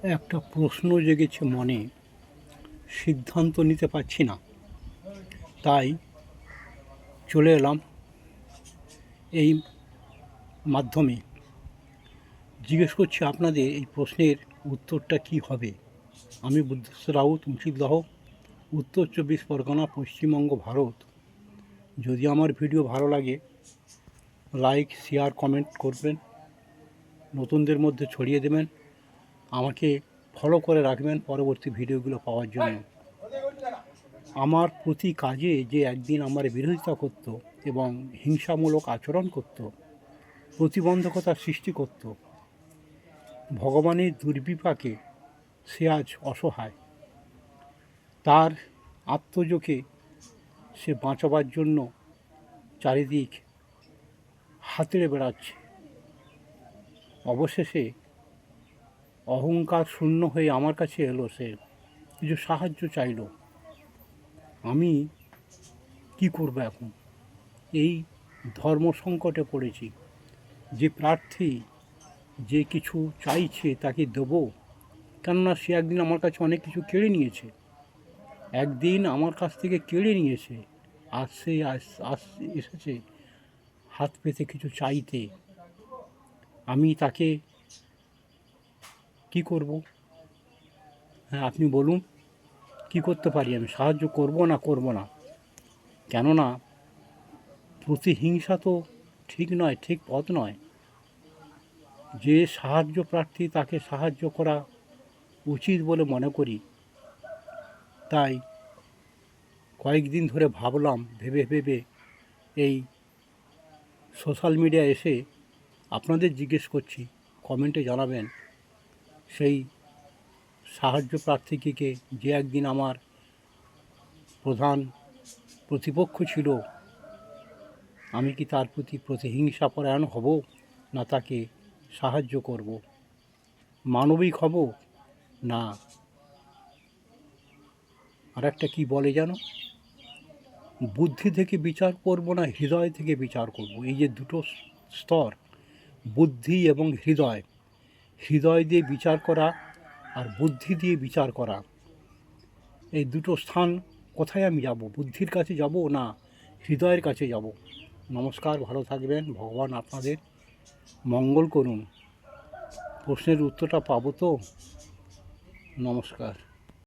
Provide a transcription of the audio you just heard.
একটা প্রশ্ন জেগেছে মনে, সিদ্ধান্ত নিতে পারছি না, তাই চলে এলাম এই মাধ্যমে। জিজ্ঞেস করছি আপনাদের এই প্রশ্নের উত্তরটা কি হবে। আমি বুদ্ধেশ্বর রাউত, মুর্শিদাবাদ, উত্তর 24 পরগনা, পশ্চিমবঙ্গ, ভারত। যদি আমার ভিডিও ভালো লাগে লাইক, শেয়ার, কমেন্ট করবেন, নতুনদের মধ্যে ছড়িয়ে দেবেন, আমাকে ফলো করে রাখবেন পরবর্তী ভিডিওগুলো পাওয়ার জন্য। আমার প্রতি কাজে যে একদিন আমার বিরোধিতা করত এবং হিংসামূলক আচরণ করত, প্রতিবন্ধকতা সৃষ্টি করত, ভগবানের দুর্বিপাকে সে আজ অসহায়। তার আত্মজোকে সে বাঁচাবার জন্য চারিদিক হাতড়ে বেড়াচ্ছে। অবশেষে অহংকার শূন্য হয়ে আমার কাছে এলো, সে কিছু সাহায্য চাইল। আমি কি করব এখন? এই ধর্ম সংকটে পড়েছি। যে প্রার্থী যে কিছু চাইছে তাকে দেবো, কেননা সে একদিন আমার কাছে অনেক কিছু কেড়ে নিয়েছে, একদিন আমার কাছ থেকে কেড়ে নিয়েছে, আর সে এসেছে হাত পেতে কিছু চাইতে। আমি তাকে কি করব? হ্যাঁ, আপনি বলুন, কি করতে পারি? আমি সাহায্য করব না করব না? কেননা প্রতিহিংসা তো ঠিক নয়, ঠিক পথ নয়। যে সাহায্য প্রার্থী তাকে সাহায্য করা উচিত বলে মনে করি। তাই কয়েকদিন ধরে ভাবলাম, ভেবে ভেবে এই সোশ্যাল মিডিয়া এসে আপনাদের জিজ্ঞেস করছি, কমেন্টে জানাবেন সেই সাহায্য প্রার্থীকে, যে একদিন আমার প্রধান প্রতিপক্ষ ছিল, আমি কি তার প্রতি প্রতিহিংসা পরায়ণ হব, না তাকে সাহায্য করব? মানবিক হব, না আর একটা কী বলে যেন, বুদ্ধি থেকে বিচার করব না হৃদয় থেকে বিচার করব? এই যে দুটো স্তর, বুদ্ধি এবং হৃদয়, হৃদয় দিয়ে বিচার করা আর বুদ্ধি দিয়ে বিচার করা, এই দুটো স্থান কোথায় আমি যাব? বুদ্ধির কাছে যাব না হৃদয়ের কাছে যাব? নমস্কার, ভালো থাকবেন, ভগবান আপনাদের মঙ্গল করুন। প্রশ্নের উত্তরটা পাবো তো? নমস্কার।